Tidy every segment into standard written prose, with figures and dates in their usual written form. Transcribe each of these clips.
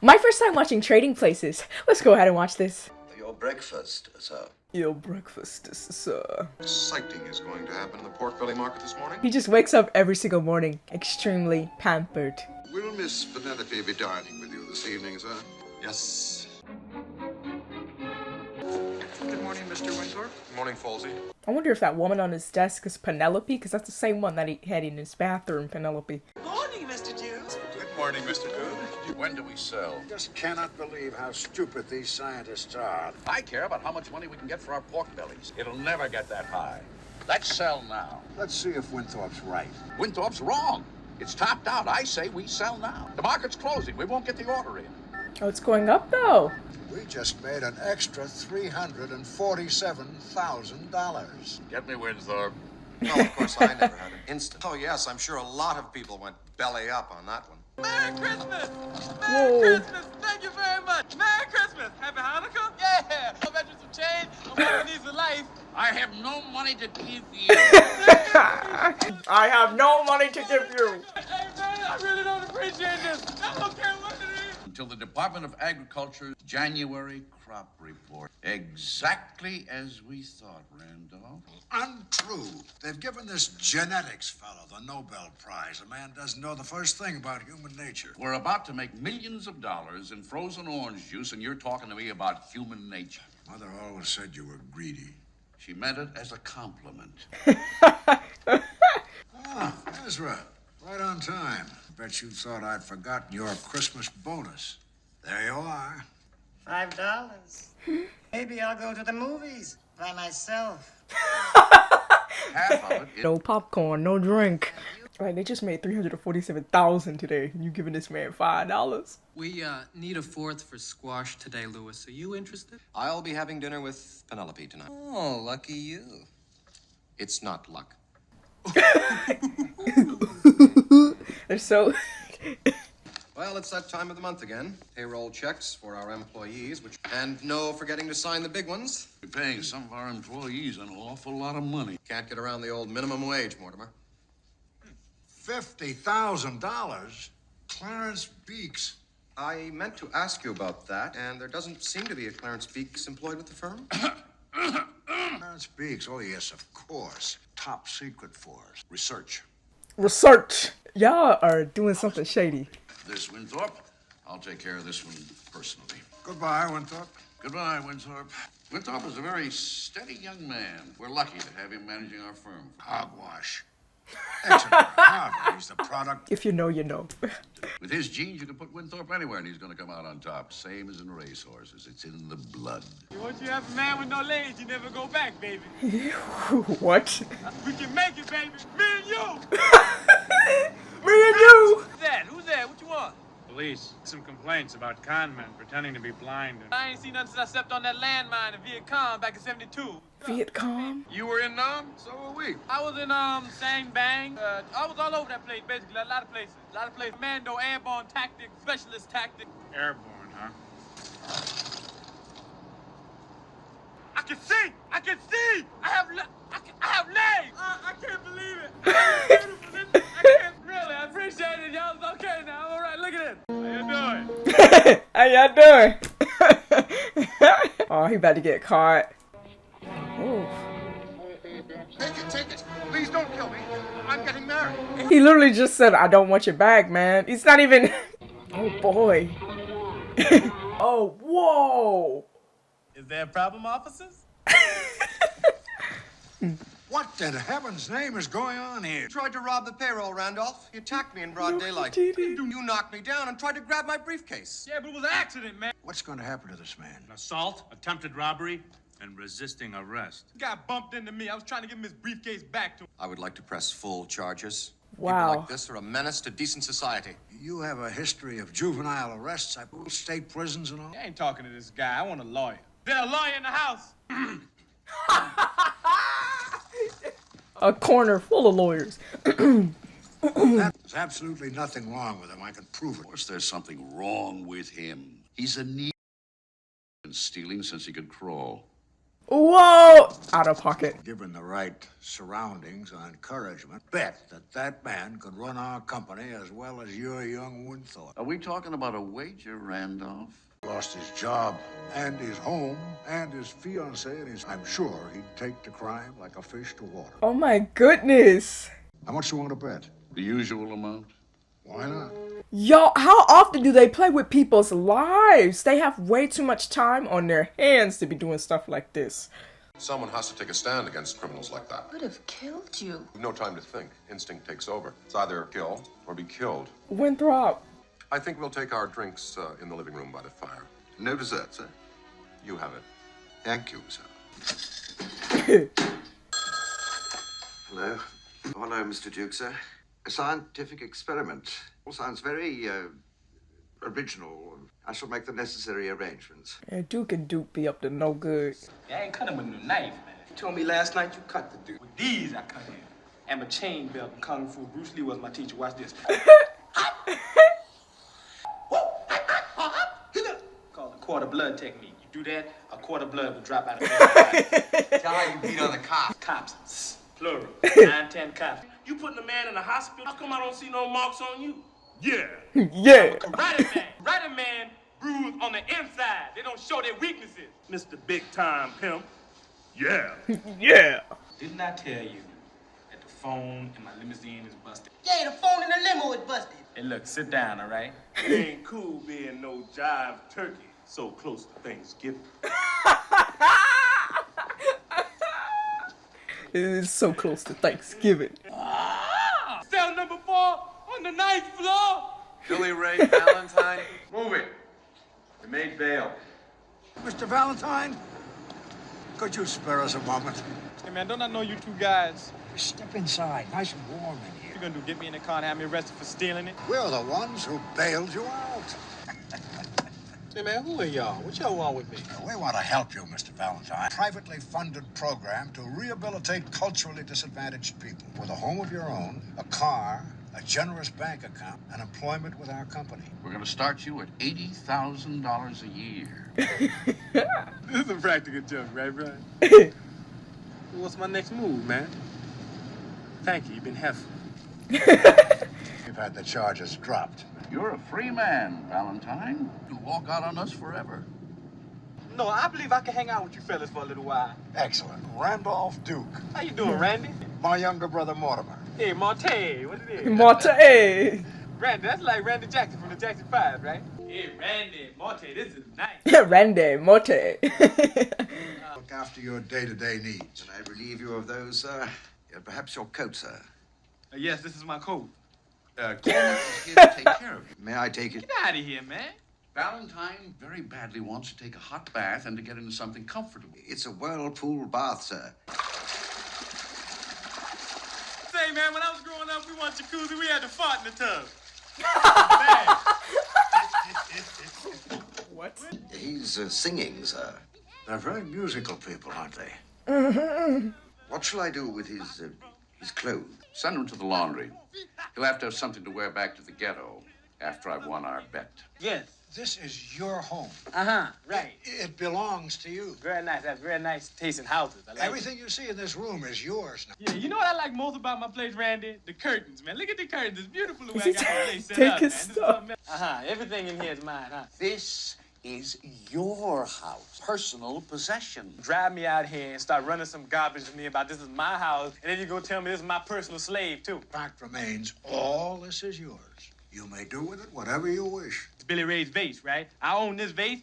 My first time watching Trading Places. Let's go ahead and watch this. Your breakfast, sir. Your breakfast, sir. Sighting is going to happen in the pork belly market this morning. He just wakes up every single morning, extremely pampered. Will Miss Penelope be dining with you this evening, sir? Yes. Good morning, Mr. Winthorpe. Good morning, Falsey. I wonder if that woman on his desk is Penelope, because that's the same one that he had in his bathroom, Penelope. Morning, Mr. Dews. Good morning, Mr. Good. When do we sell? Just cannot believe how stupid these scientists are. I care about how much money we can get for our pork bellies. It'll never get that high. Let's sell now. Let's see if Winthorpe's right. Winthrop's wrong. It's topped out. I say we sell now. The market's closing. We won't get the order in. Oh, it's going up though. We just made an extra $347,000. Get me Winthrop. Well, of course, I never had an instant. Oh, yes, I'm sure a lot of people went belly up on that one. Merry Christmas! Whoa. Merry Christmas! Thank you very much! Merry Christmas! Happy Hanukkah? Yeah! I'll bet you some change. I'm gonna need some life. I have no money to give you. I have no money to give you. Hey, man, I really don't appreciate this. I don't care what it is. Until the Department of Agriculture's January crop report. Exactly as we thought, Randolph. Untrue. They've given this genetics fellow the Nobel Prize. A man doesn't know the first thing about human nature. We're about to make millions of dollars in frozen orange juice, and you're talking to me about human nature. Mother always said you were greedy. She meant it as a compliment. Ah, Ezra, right on time. Bet you thought I'd forgotten your Christmas bonus. There you are. $5. Maybe I'll go to the movies by myself. Half of it is No popcorn, no drink. Right, they just made $347,000 today. You giving this man $5? We need a fourth for squash today, Louis. Are you interested? I'll be having dinner with Penelope tonight. Oh, lucky you. It's not luck. They're so... Well, it's that time of the month again. Payroll checks for our employees, and no forgetting to sign the big ones. We're paying some of our employees an awful lot of money. Can't get around the old minimum wage, Mortimer. $50,000? Clarence Beeks. I meant to ask you about that, and there doesn't seem to be a Clarence Beeks employed with the firm. Clarence Beeks, oh yes, of course. Top secret for us. Research. Research! Y'all are doing something shady. This Winthrop, I'll take care of this one personally. Goodbye, Winthorpe. Goodbye, Winthrop. Winthrop is a very steady young man. We're lucky to have him managing our firm. Hogwash. Exeter, Harvard, he's the product. If you know, you know. With his genes, you can put Winthrop anywhere, and he's going to come out on top. Same as in racehorses. It's in the blood. Once you have a man with no legs, you never go back, baby. What? We can make it, baby. Me and you! Me and you! Who's that? Who's that? What you want? Police. Some complaints about con men pretending to be blind. I ain't seen nothing since I stepped on that landmine in Viet Cong back in '72. Viet Cong? You were in Nam? So were we. I was in Sang Bang. I was all over that place, basically. A lot of places. Commando, airborne tactic, specialist tactic. Airborne, huh? I can see! I have legs! I can't believe it! I can't really. I appreciate it. Y'all okay now. I'm all right. Look at it. How you doing? How y'all doing? Oh, he about to get caught. Oh. Take it. Please don't kill me. I'm getting married. He literally just said, I don't want your bag, man. He's not even... Oh, boy. Oh, whoa. Is there a problem, officers? What in heaven's name is going on here? You tried to rob the payroll, Randolph. You attacked me in broad daylight. You knocked me down and tried to grab my briefcase. Yeah, but it was an accident, man. What's going to happen to this man? An assault, attempted robbery, and resisting arrest. The guy bumped into me. I was trying to give him his briefcase back to him. I would like to press full charges. Wow. People like this are a menace to decent society. You have a history of juvenile arrests at state prisons and all? I ain't talking to this guy. I want a lawyer. There's a lawyer in the house. A corner full of lawyers. There's absolutely nothing wrong with him. I can prove it. Of course, there's something wrong with him. He's a been stealing since he could crawl. Whoa! Out of pocket. Given the right surroundings and encouragement, bet that that man could run our company as well as your young Winthorpe. Are we talking about a wager, Randolph? Lost his job and his home and his fiancée, and I'm sure he'd take to crime like a fish to water. Oh my goodness. How much do you want to bet? The usual amount? Why not? Yo, how often do they play with people's lives? They have way too much time on their hands to be doing stuff like this. Someone has to take a stand against criminals like that. Would have killed you. No time to think. Instinct takes over. It's either kill or be killed. Winthrop. I think we'll take our drinks in the living room by the fire. No dessert, sir. You have it. Thank you, sir. Hello. Oh, hello, Mr. Duke, sir. A scientific experiment. All sounds very, original. I shall make the necessary arrangements. Yeah, Duke and Duke be up to no good. I ain't cut him with no knife, man. You told me last night you cut the dude. With these, I cut him. And my chain belt and kung fu. Bruce Lee was my teacher. Watch this. Called the quarter blood technique. You do that, a quarter blood will drop out of your body. Tell how you beat on the cops. Cops, plural. 9, 10 cops. You putting a man in the hospital? How come I don't see no marks on you? Yeah. Yeah. Karate man bruised on the inside. They don't show their weaknesses. Mr. Big Time Pimp. Yeah. Yeah. Didn't I tell you that the phone in my limousine is busted? Yeah, the phone in the limo is busted. Hey, look, sit down, all right? It ain't cool being no jive turkey so close to Thanksgiving. It is so close to Thanksgiving. Cell number 4 on the 9th floor. Billy Ray Valentine. Move it. We made bail. Mr. Valentine, could you spare us a moment? Hey, man, don't I know you two guys? Step inside. Nice and warm in You here. gonna do get me in the car and have me arrested for stealing it? We're the ones who bailed you out. Hey, man, who are y'all? What y'all want with me? We want to help you, Mr. Valentine. Privately funded program to rehabilitate culturally disadvantaged people with a home of your own, a car, a generous bank account, and employment with our company. We're going to start you at $80,000 a year. This is a practical joke, right, Brian? What's my next move, man? Thank you, you've been helpful. We've had the charges dropped. You're a free man, Valentine. You'll walk out on us forever. No, I believe I can hang out with you fellas for a little while. Excellent. Randolph Duke. How you doing, Randy? My younger brother, Mortimer. Hey, Monte, what it is? Monte. Randy, that's like Randy Jackson from the Jackson 5, right? Hey, Randy, Monte, this is nice. Randy, Monte. Look after your day-to-day needs. Can I relieve you of those, perhaps your coat, sir? Yes, this is my coat. Coleman is here to take care of you. May I take it? Get out of here, man. Valentine very badly wants to take a hot bath and to get into something comfortable. It's a whirlpool bath, sir. Say, man, when I was growing up, we want jacuzzi. We had to fart in the tub. What? He's singing, sir. They're very musical people, aren't they? What shall I do with his clothes? Send him to the laundry. He'll have to have something to wear back to the ghetto after I've won our bet. Yes. This is your home. Right. It belongs to you. Very nice. That's very nice tasting houses. I like Everything you see in this room is yours now. Yeah, you know what I like most about my place, Randy? The curtains, man. Look at the curtains. It's beautiful the way He I got the place set take up, his man. This is stuff. something- Everything in here is mine, huh? This is your house, personal possession. Drive me out here and start running some garbage to me about this is my house, and then you go tell me this is my personal slave, too. Fact remains, all this is yours. You may do with it whatever you wish. It's Billy Ray's vase, right? I own this vase.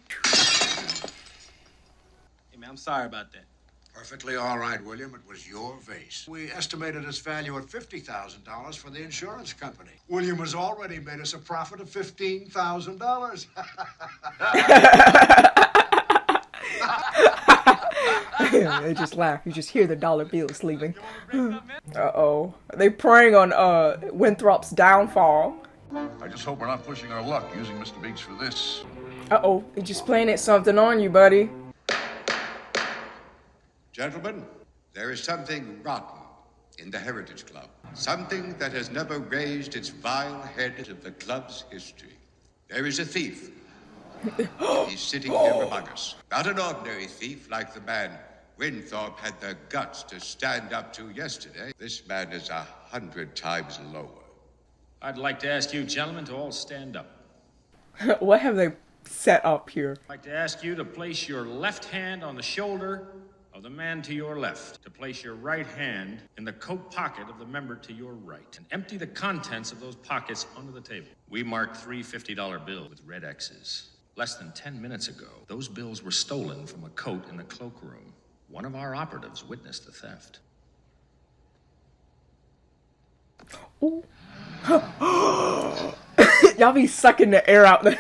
Hey, man, I'm sorry about that. Perfectly all right, William. It was your vase. We estimated its value at $50,000 for the insurance company. William has already made us a profit of $15,000. They just laugh. You just hear the dollar bills leaving. Uh-oh. Are they preying on Winthrop's downfall? I just hope we're not pushing our luck using Mr. Biggs for this. Uh-oh. They're just playing it something on you, buddy. Gentlemen, there is something rotten in the Heritage Club. Something that has never raised its vile head of the club's history. There is a thief. He's sitting here among us. Not an ordinary thief like the man Winthrop had the guts to stand up to yesterday, this man is 100 times lower. I'd like to ask you gentlemen to all stand up. What have they set up here? I'd like to ask you to place your left hand on the shoulder of the man to your left, to place your right hand in the coat pocket of the member to your right, and empty the contents of those pockets onto the table. We marked 3 $50 bills with red X's. Less than 10 minutes ago, those bills were stolen from a coat in the cloakroom. One of our operatives witnessed the theft. Ooh. Y'all be sucking the air out the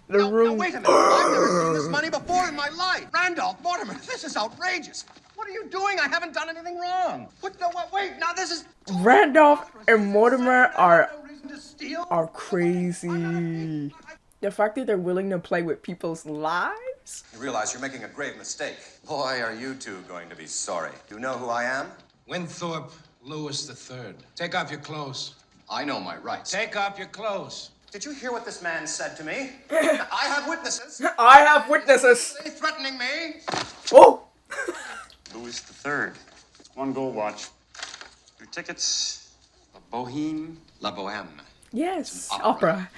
room. Now, wait a minute. I've never seen this money before in my life. Randolph, Mortimer, this is outrageous. What are you doing? I haven't done anything wrong. Wait, now this is... Randolph and Mortimer are crazy. The fact that they're willing to play with people's lives? You realize you're making a grave mistake. Boy, are you two going to be sorry. You know who I am? Winthrop Lewis III. Take off your clothes. I know my rights. Take off your clothes. Did you hear what this man said to me? I have witnesses. I have witnesses. They threatening me. Oh! Louis III. One gold watch. Your tickets. La Boheme. Yes, opera.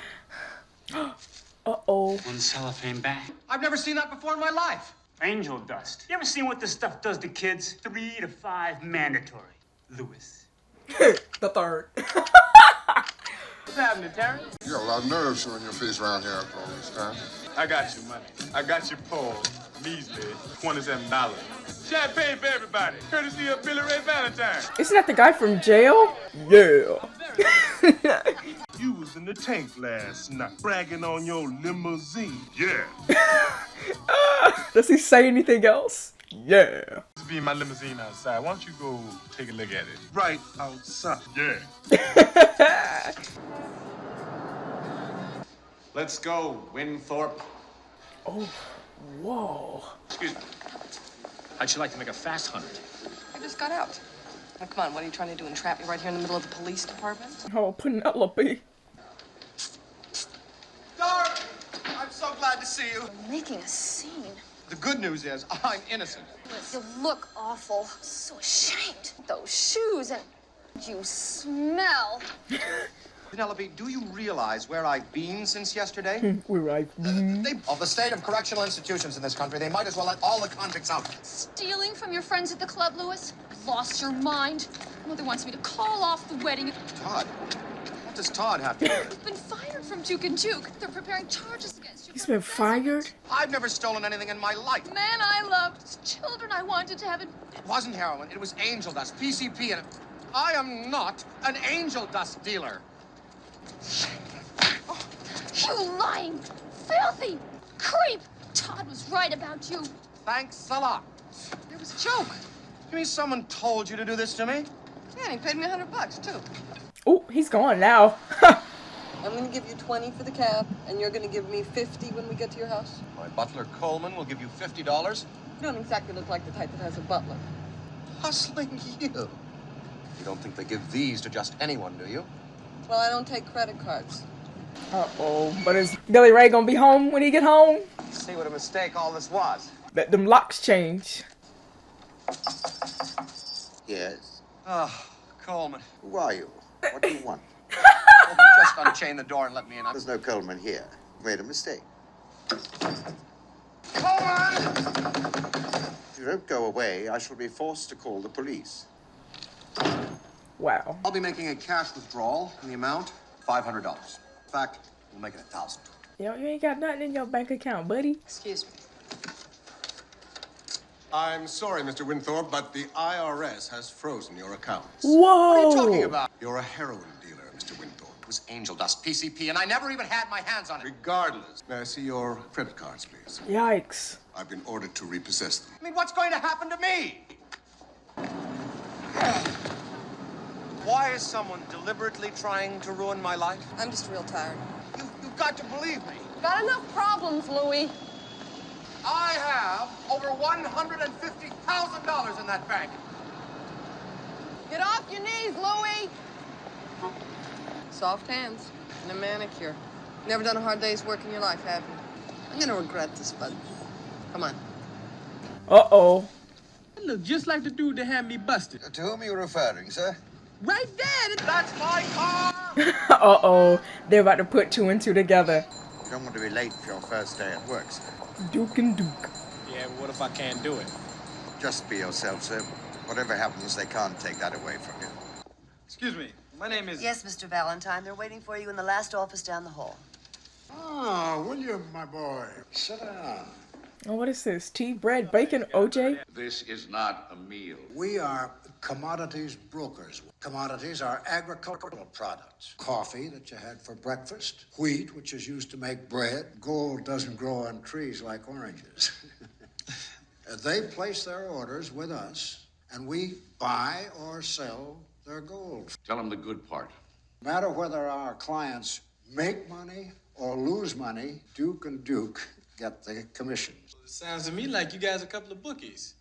Uh-oh. One cellophane bag. I've never seen that before in my life. Angel dust. You ever seen what this stuff does to kids? 3 to 5 mandatory. Louis. The third. What's happening, Terry? You got a lot of nerves showing your face around here after all this time. I got you money. I got your poll. Measly $27. Champagne for everybody. Courtesy of Billy Ray Valentine. Isn't that the guy from jail? Yeah. You was in the tank last night, bragging on your limousine. Yeah. Does he say anything else? Yeah. This be my limousine outside. Why don't you go take a look at it? Right outside. Yeah. Let's go, Winthrop. Oh, whoa. Excuse me. How'd you like to make a fast 100? I just got out. Now, come on, what are you trying to do, entrap me right here in the middle of the police department? Oh, Penelope. Darling, I'm so glad to see you. You're making a scene. The good news is I'm innocent. You look awful. So ashamed. Those shoes and you smell. Penelope, do you realize where I've been since yesterday? We're right. Of the state of correctional institutions in this country, they might as well let all the convicts out. Stealing from your friends at the club, Louis? Lost your mind? Mother wants me to call off the wedding. Todd? What does Todd have to do with it? You've been fired from Duke and Duke. They're preparing charges against you. He's been fired? I've never stolen anything in my life. Man I loved, children I wanted to have. It wasn't heroin. It was angel dust, PCP, and I am not an angel dust dealer. You lying, filthy creep! Todd was right about you. Thanks a lot. It was a joke. You mean someone told you to do this to me? Yeah, and he paid me $100 too. Oh, he's gone now. I'm gonna give you 20 for the cab, and you're gonna give me 50 when we get to your house. My butler Coleman will give you $50. You don't exactly look like the type that has a butler. Hustling you. You don't think they give these to just anyone, do you? Well, I don't take credit cards. Uh-oh. But is Billy Ray gonna be home when he get home? See what a mistake all this was. Let them locks change. Yes? Coleman. Who are you? What do you want? Coleman, just unchain the door and let me in. There's no Coleman here. You made a mistake. Coleman! If you don't go away, I shall be forced to call the police. Wow. I'll be making a cash withdrawal in the amount $500. In fact, we'll make it $1,000. Yo, you ain't got nothing in your bank account, buddy. Excuse me. I'm sorry, Mr. Winthrop, but the IRS has frozen your accounts. Whoa! What are you talking about? You're a heroin dealer, Mr. Winthrop. It was angel dust, PCP, and I never even had my hands on it. Regardless, may I see your credit cards, please? Yikes. I've been ordered to repossess them. I mean, what's going to happen to me? Why is someone deliberately trying to ruin my life? I'm just real tired. You've got to believe me. Got enough problems, Louis. I have over $150,000 in that bank. Get off your knees, Louis. Soft hands and a manicure. Never done a hard day's work in your life, have you? I'm gonna regret this, bud. Come on. Uh-oh. look just like the dude that had me busted. To whom are you referring, sir? Right there. That's my car! Uh-oh. They're about to put two and two together. You don't want to be late for your first day at work, sir. Duke and Duke. Yeah, but what if I can't do it? Just be yourself, sir. Whatever happens, they can't take that away from you. Excuse me. My name is... Yes, Mr. Valentine. They're waiting for you in the last office down the hall. Ah, William, my boy. Sit down. Oh, what is this? Tea, bread, bacon, OJ? This is not a meal. We are commodities brokers. Commodities are agricultural products. Coffee that you had for breakfast, wheat, which is used to make bread. Gold doesn't grow on trees like oranges. They place their orders with us, and we buy or sell their gold. Tell them the good part. No matter whether our clients make money or lose money, Duke and Duke get the commissions. Sounds to me like you guys are a couple of bookies.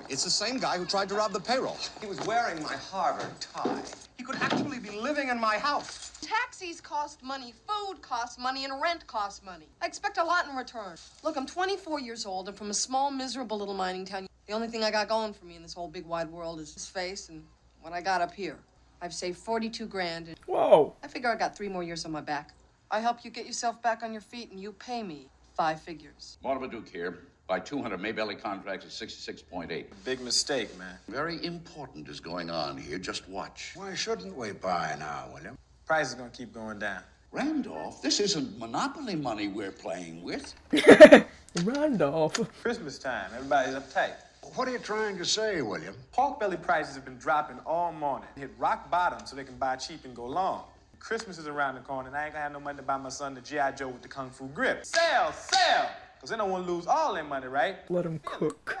It's the same guy who tried to rob the payroll. He was wearing my Harvard tie. He could actually be living in my house. Taxis cost money, food costs money, and rent costs money. I expect a lot in return. Look, I'm 24 years old and from a small, miserable little mining town. The only thing I got going for me in this whole big wide world is this face and what I got up here. I've saved 42 grand. And Whoa. I figure I got 3 more years on my back. I help you get yourself back on your feet and you pay me 5 figures. Mortimer Duke here. By 200 Maybelline contracts at 66.8. Big mistake, man. Very important is going on here. Just watch. Why shouldn't we buy now, William? Price is gonna keep going down. Randolph, this isn't monopoly money we're playing with. Randolph. Christmas time, everybody's uptight. What are you trying to say, William? Pork belly prices have been dropping all morning. Hit rock bottom so they can buy cheap and go long. Christmas is around the corner, and I ain't gonna have no money to buy my son the G.I. Joe with the Kung Fu grip. Sell! Because they don't want to lose all their money, right? Let them cook.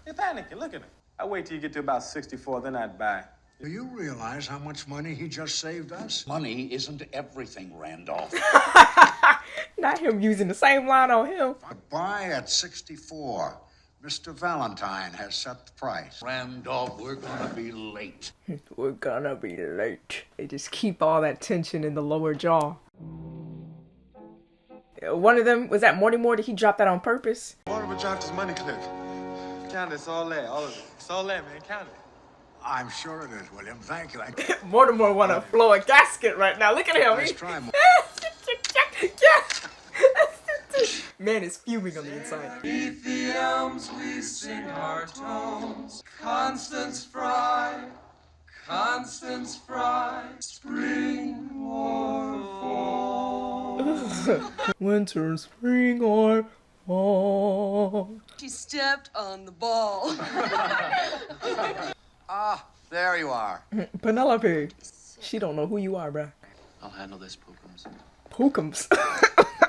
They're panicking, look at them. I wait till you get to about 64, then I'd buy. Do you realize how much money he just saved us? Money isn't everything, Randolph. Not him using the same line on him. Buy at 64. Mr. Valentine has set the price. Randolph, we're gonna be late. We're gonna be late. They just keep all that tension in the lower jaw. One of them, was that Mortimer? Did he drop that on purpose? Mortimer dropped his money clip. Count it, it's all there, all of it. It's all there, man, count it. I'm sure it is, William. Thank you. Mortimer wanna blow a gasket right now. Look at him. Let's try more. Man is fuming on the inside. Beneath the elms we sing our tones. Constance Fry, spring or fall. Winter, spring, or fall. She stepped on the ball. Ah, there you are. Penelope. She don't know who you are, bruh. I'll handle this, Pookums. Pookums.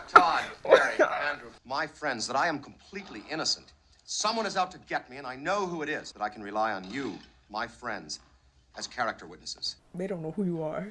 Todd, Barry, Andrew, my friends, that I am completely innocent. Someone is out to get me, and I know who it is. That I can rely on you, my friends, as character witnesses. They don't know who you are.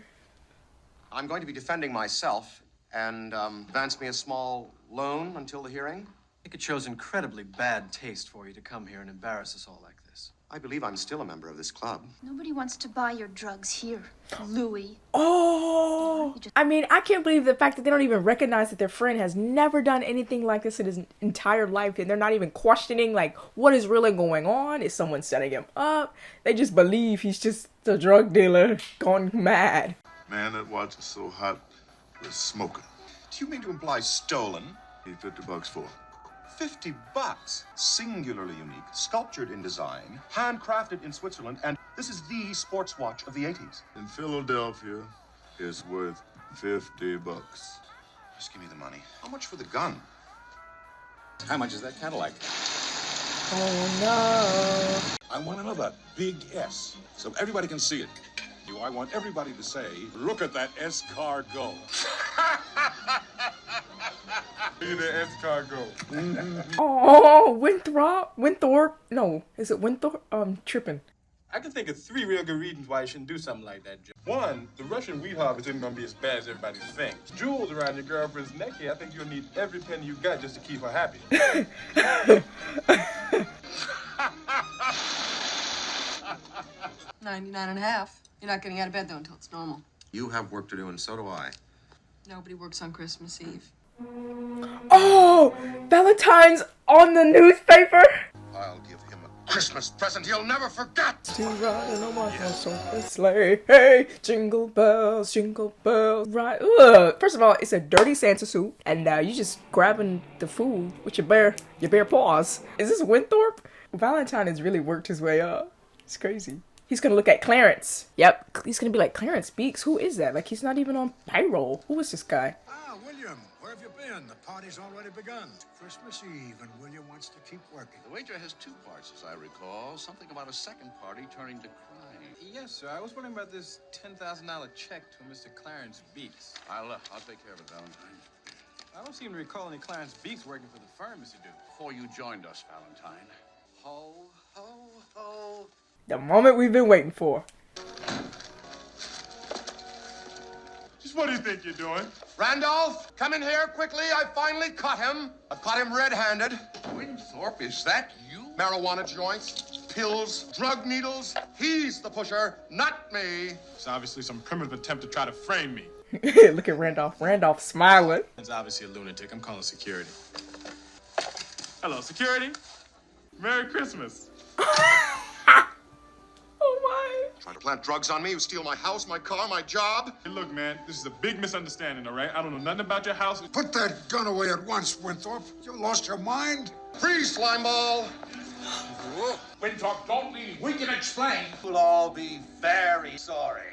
I'm going to be defending myself, and advance me a small loan until the hearing. I think it shows incredibly bad taste for you to come here and embarrass us all like this. I believe I'm still a member of this club. Nobody wants to buy your drugs here, Louis. Oh! I mean, I can't believe the fact that they don't even recognize that their friend has never done anything like this in his entire life, and they're not even questioning, like, what is really going on? Is someone setting him up? They just believe he's just a drug dealer gone mad. Man, that watch is so hot, it's smoking. Do you mean to imply stolen? Need $50 for it. $50. Singularly unique, sculptured in design, handcrafted in Switzerland, and this is the sports watch of the 80s. In Philadelphia, it's worth $50. Just give me the money. How much for the gun? How much is that Cadillac? Oh no. I want another big S, so everybody can see it. I want everybody to say, look at that S car go. Look at the S-car go. Oh, Winthorpe. No, is it Winthorpe? Tripping. I can think of 3 real good reasons why you shouldn't do something like that, Joe. One, the Russian wheat harvest isn't going to be as bad as everybody thinks. Jewels around your girlfriend's neck here, I think you'll need every penny you got just to keep her happy. 99 and a half. You're not getting out of bed, though, until it's normal. You have work to do, and so do I. Nobody works on Christmas Eve. Oh, Valentine's on the newspaper. I'll give him a Christmas present he'll never forget. To ride in a one-horse open sleigh. Hey, jingle bells, right. Ugh. First of all, it's a dirty Santa suit, and you just grabbing the food with your bare paws. Is this Winthorpe? Valentine has really worked his way up. It's crazy. He's gonna look at Clarence. Yep, he's gonna be like, Clarence Beeks, who is that? Like, he's not even on payroll. Who is this guy? Ah, William, where have you been? The party's already begun. It's Christmas Eve, and William wants to keep working. The wager has two parts, as I recall. Something about a second party turning to crime. Yes, sir. I was wondering about this $10,000 check to Mr. Clarence Beeks. I'll take care of it, Valentine. I don't seem to recall any Clarence Beeks working for the firm, Mr. Duke. Before you joined us, Valentine. Ho, ho, ho. The moment we've been waiting for. Just what do you think you're doing? Randolph, come in here quickly. I finally caught him. I've caught him red-handed. Winthorpe, is that you? Marijuana joints, pills, drug needles. He's the pusher, not me. It's obviously some primitive attempt to try to frame me. Look at Randolph. Randolph smiling. It's obviously a lunatic. I'm calling security. Hello, security. Merry Christmas. Oh my. Trying to plant drugs on me, you steal my house, my car, my job. Hey, look, man, this is a big misunderstanding, all right? I don't know nothing about your house. Put that gun away at once, Winthorpe. You lost your mind? Freeze, slimeball. Winthorpe, don't leave. We can explain. We'll all be very sorry.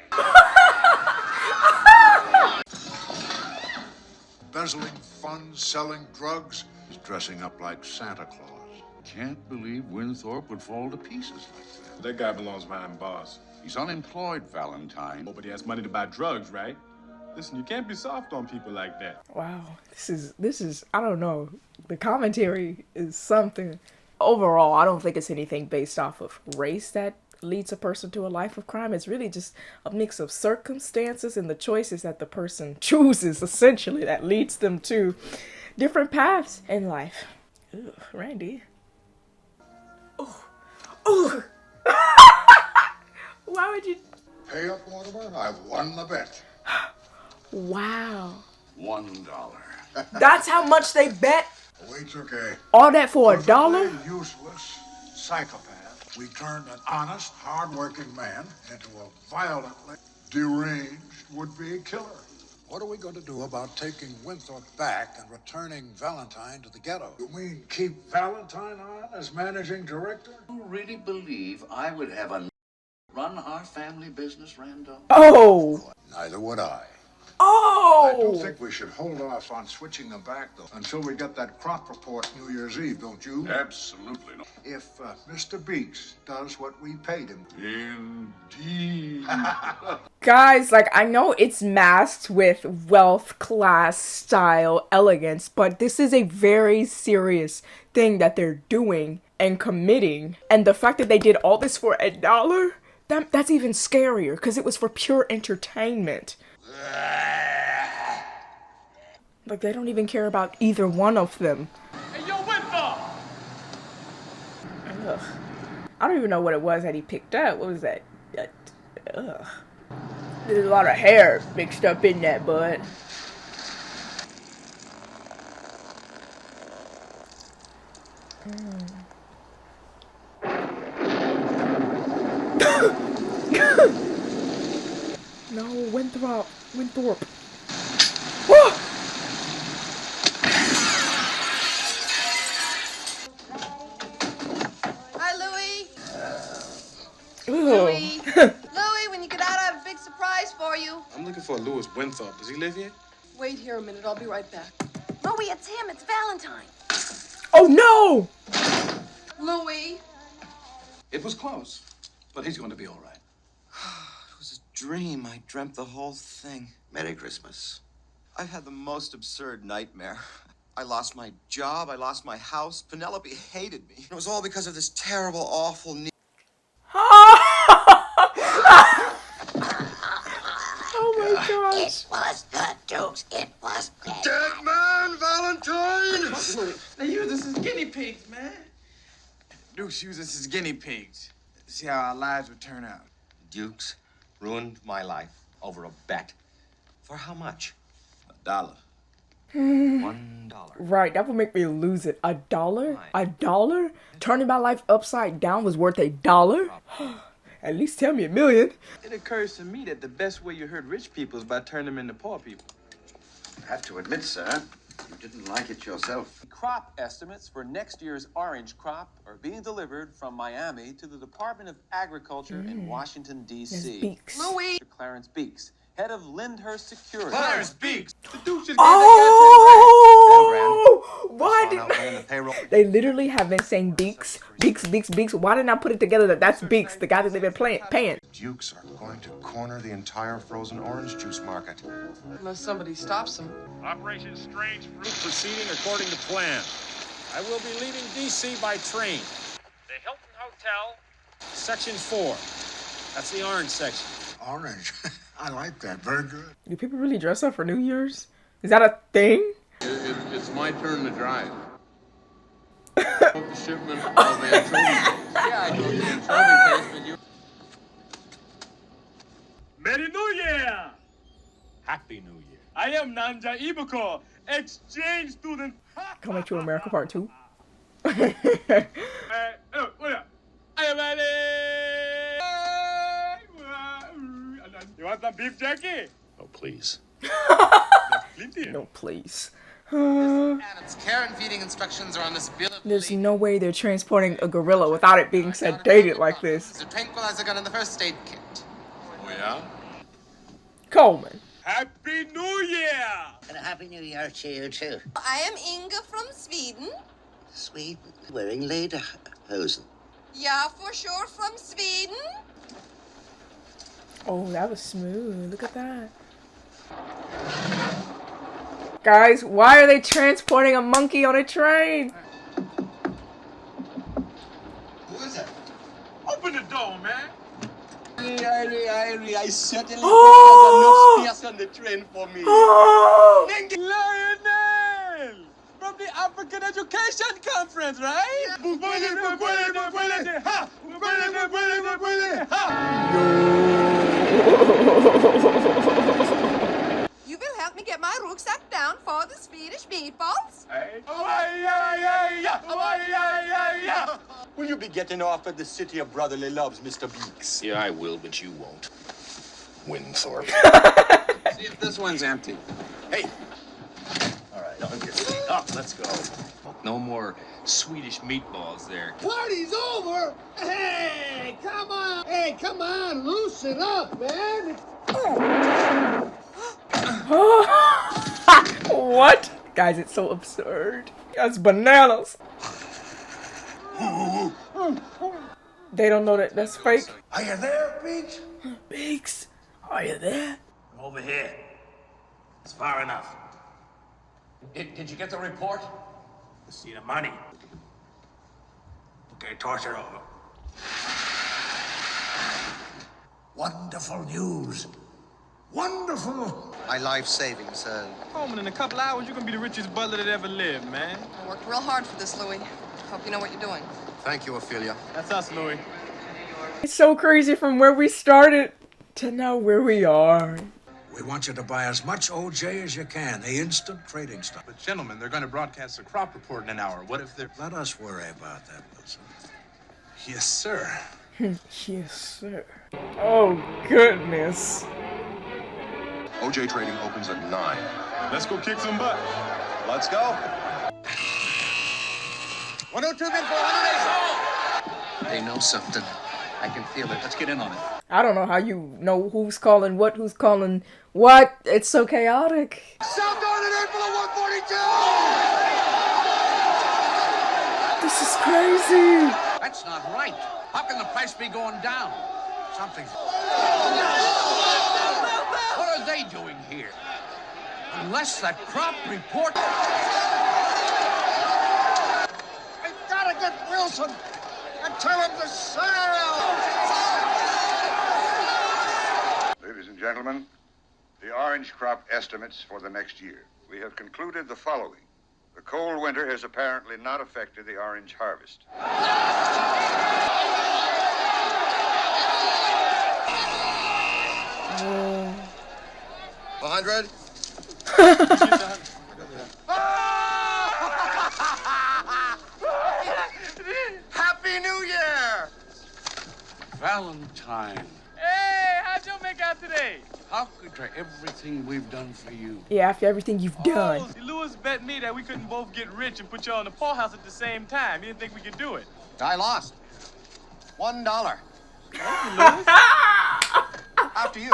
Embezzling funds, selling drugs. He's dressing up like Santa Claus. Can't believe Winthorpe would fall to pieces like that. That guy belongs behind bars. He's unemployed, Valentine. Oh, but he has money to buy drugs, right? Listen, you can't be soft on people like that. Wow. This is I don't know. The commentary is something. Overall, I don't think it's anything based off of race that leads a person to a life of crime. It's really just a mix of circumstances and the choices that the person chooses, essentially, that leads them to different paths in life. Ugh, Randy. Ooh. Why would you? Pay up, Mortimer. I've won the bet. Wow. $1. That's how much they bet? The weight's okay. All that for $1? Perfectly useless psychopath. We turned an honest, hard-working man into a violently deranged would-be killer. What are we going to do about taking Winthorpe back and returning Valentine to the ghetto? You mean keep Valentine on as managing director? You really believe I would have a run our family business, Randolph? Oh. Neither would I. Oh. I don't think we should hold off on switching them back, though, until we get that crop report New Year's Eve, don't you? Absolutely not. If Mr. Beeks does what we paid him. Indeed. Guys, like, I know it's masked with wealth, class, style, elegance, but this is a very serious thing that they're doing and committing. And the fact that they did all this for $1, that's even scarier, because it was for pure entertainment. Like, they don't even care about either one of them. Hey, yo, Winthorpe! Ugh. I don't even know what it was that he picked up. What was that? Ugh. There's a lot of hair mixed up in that, bud. No, Winthorpe. Whoa! Hi, Louie. Louie. Louie, when you get out, I have a big surprise for you. I'm looking for Louis Winthorpe. Does he live here? Wait here a minute. I'll be right back. Louie, it's him. It's Valentine. Oh, no! Louie. It was close, but he's going to be all right. It was a dream. I dreamt the whole thing. Merry Christmas. I've had the most absurd nightmare. I lost my job. I lost my house. Penelope hated me. It was all because of this terrible, awful Oh my gosh. It was the Dukes. It was Dead man, Valentine! They use us as guinea pigs, man. Dukes use us as guinea pigs. See how our lives would turn out. Dukes ruined my life over a bet. For how much? $1. $1. Right, that would make me lose it. $1? $1? Turning my life upside down was worth $1? At least tell me $1 million. It occurs to me that the best way you hurt rich people is by turning them into poor people. I have to admit, sir, you didn't like it yourself. Crop estimates for next year's orange crop are being delivered from Miami to the Department of Agriculture in Washington, D.C. Beeks. Louis! Clarence Beeks, head of Lyndhurst Security. Clarence Beeks! The dude just Why did they literally have been saying Beeks? Beeks, Beeks, Beeks. Why didn't I put it together that that's Beeks, the guy that they've been paying? Dukes are going to corner the entire frozen orange juice market. Unless somebody stops them. Operation Strange Fruit proceeding according to plan. I will be leaving D.C. by train. The Hilton Hotel, Section 4. That's the orange section. Orange. I like that. Very good. Do people really dress up for New Year's? Is that a thing? It's my turn to drive. The shipment of the anchovy paste. Yeah, I took the anchovy paste, but you... Merry New Year! Happy New Year. I am Nanja Ibako, exchange student. Coming to America Part 2. What up? I am You want some beef jerky? Oh, please. No, please. Care and feeding instructions are on this bill of There's no way they're transporting a gorilla without it being sedated like this. There's a tranquilizer gun in the first aid kit. Oh, yeah? Coleman. Happy New Year! And a Happy New Year to you, too. I am Inga from Sweden. Sweden, wearing lederhosen. Yeah, for sure, from Sweden. Oh, that was smooth. Look at that. Guys, why are they transporting a monkey on a train? Who is it? Open the door, man. I certainly Oh! enough space on the train for me. Oh! Lionel! From the African Education Conference, right? You will help me get my rucksack down for the Swedish meatballs? Will you be getting off at the City of Brotherly Loves, Mr. Beeks? Yeah, I will, but you won't. Winthorpe. See if this one's empty. Hey! All right, on your feet. Up, let's go. No more Swedish meatballs there. Party's over! Hey, come on! Hey, come on! Loosen up, man! What? Guys, it's so absurd. That's bananas. They don't know that that's fake. Are you there, Beeks? Beeks, are you there? I'm over here. It's far enough. Did you get the report? See the money. Okay, toss it over. Wonderful news. Wonderful. My life savings, Coleman, in a couple hours, you're gonna be the richest butler that ever lived, man. I worked real hard for this, Louis. Hope you know what you're doing. Thank you, Ophelia. That's us, Louis. It's so crazy from where we started to now where we are. We want you to buy as much OJ as you can, the instant trading stuff. But gentlemen, they're going to broadcast a crop report in an hour. What if they're... Let us worry about that, Wilson. Yes, sir. Yes, sir. Oh, goodness. OJ trading opens at 9. Let's go kick some butt. Let's go. 102 men for 108. They know something. I can feel it. Let's get in on it. I don't know how you know who's calling what, who's calling what. It's so chaotic. South Arlington for the 142! This is crazy. That's not right. How can the price be going down? Something's... What are they doing here? Unless that crop report... We've got to get Wilson and tell him to sail! Ladies and gentlemen, the orange crop estimates for the next year. We have concluded the following. The cold winter has apparently not affected the orange harvest. 100? Valentine. Hey, how'd you make out today? How could try everything we've done for you? Yeah, after everything you've done. Oh, Lewis bet me that we couldn't both get rich and put you all in the poorhouse at the same time. He didn't think we could do it. I lost. $1. After you.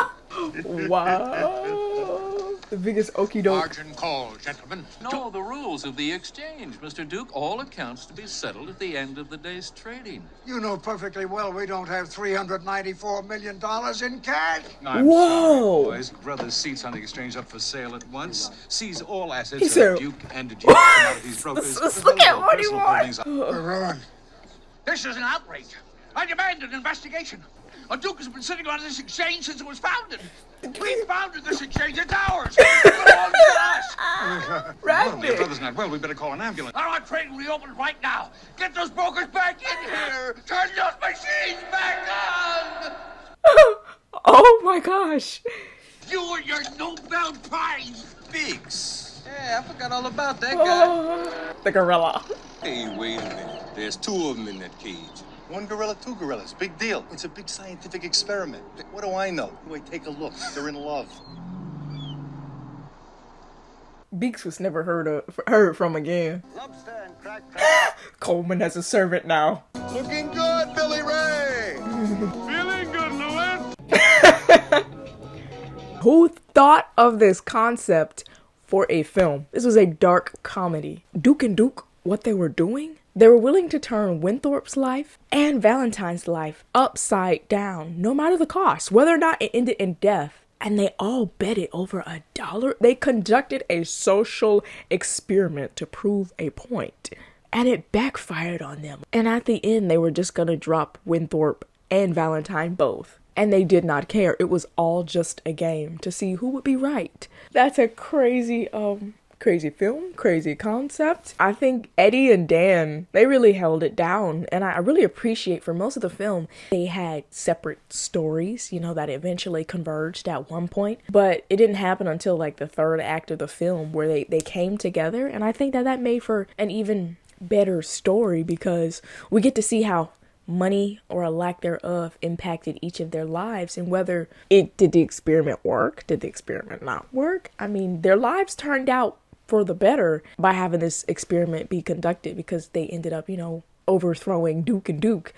Wow. The biggest okie doke. Margin call, gentlemen. No, the rules of the exchange, Mr. Duke. All accounts to be settled at the end of the day's trading. You know perfectly well we don't have $394 million in cash. I'm Whoa. sorry, boys. Brothers seats on the exchange up for sale at once. Seize all assets He of said- Duke and Duke commodities brokers. Let's look at what he personal wants. holdings. We're ruined. This is an outrage. I demand an investigation. A Duke has been sitting on this exchange since it was founded. We founded this exchange. It's ours. It belongs to us. One of your brother's not well. We better call an ambulance. I want trading reopened right now. Get those brokers back in here. Turn those machines back on. Oh my gosh. You and your Nobel Prize. Biggs. Yeah, I forgot all about that guy. The gorilla. Hey, wait a minute. There's two of them in that cage. One gorilla, two gorillas. Big deal. It's a big scientific experiment. What do I know? Wait, take a look. They're in love. Beaks was never heard from again. Coleman has a servant now. Looking good, Billy Ray. Feeling good, Lewis. Who thought of this concept for a film? This was a dark comedy. Duke and Duke, what they were doing? They were willing to turn Winthorpe's life and Valentine's life upside down, no matter the cost, whether or not it ended in death. And they all bet it over $1. They conducted a social experiment to prove a point, and it backfired on them. And at the end, they were just gonna drop Winthorpe and Valentine both. And they did not care. It was all just a game to see who would be right. That's a crazy film, crazy concept. I think Eddie and Dan, they really held it down. And I really appreciate for most of the film, they had separate stories, you know, that eventually converged at one point. But it didn't happen until like the third act of the film where they came together. And I think that made for an even better story because we get to see how money or a lack thereof impacted each of their lives and whether did the experiment work? Did the experiment not work? I mean, their lives turned out for the better by having this experiment be conducted because they ended up, you know, overthrowing Duke and Duke.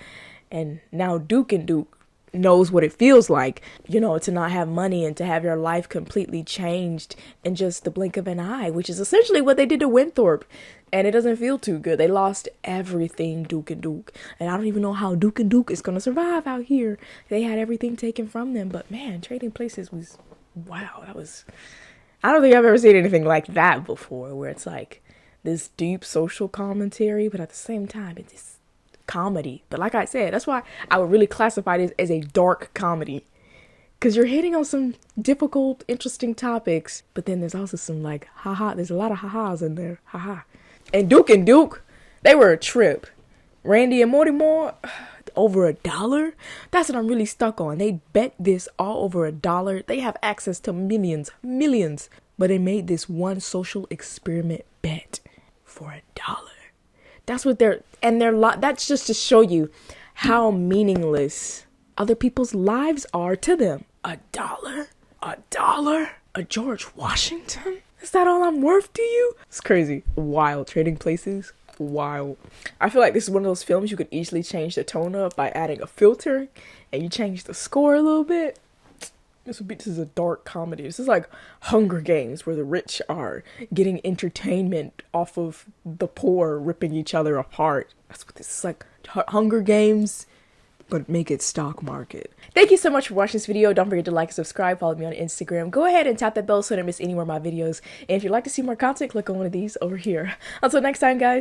And now Duke and Duke knows what it feels like, you know, to not have money and to have your life completely changed in just the blink of an eye, which is essentially what they did to Winthorpe. And it doesn't feel too good. They lost everything, Duke and Duke. And I don't even know how Duke and Duke is going to survive out here. They had everything taken from them. But man, Trading Places was, wow, that was, I don't think I've ever seen anything like that before, where it's like this deep social commentary, but at the same time, it's comedy. But like I said, that's why I would really classify this as a dark comedy. Because you're hitting on some difficult, interesting topics, but then there's also some like, haha, there's a lot of ha-has in there, haha. And Duke, they were a trip. Randy and Mortimer, over $1? That's what I'm really stuck on. They bet this all over $1. They have access to millions, but they made this one social experiment bet for $1. That's what that's just to show you how meaningless other people's lives are to them. $1? A George Washington? Is that all I'm worth to you? It's crazy. Wild. Trading Places. Wild. I feel like this is one of those films you could easily change the tone of by adding a filter and you change the score a little bit. This is a dark comedy. This is like Hunger Games where the rich are getting entertainment off of the poor ripping each other apart. That's what this is like. Hunger Games, but make it stock market. Thank you so much for watching this video. Don't forget to like and subscribe. Follow me on Instagram. Go ahead and tap that bell so you don't miss any more of my videos. And if you'd like to see more content, click on one of these over here. Until next time, guys.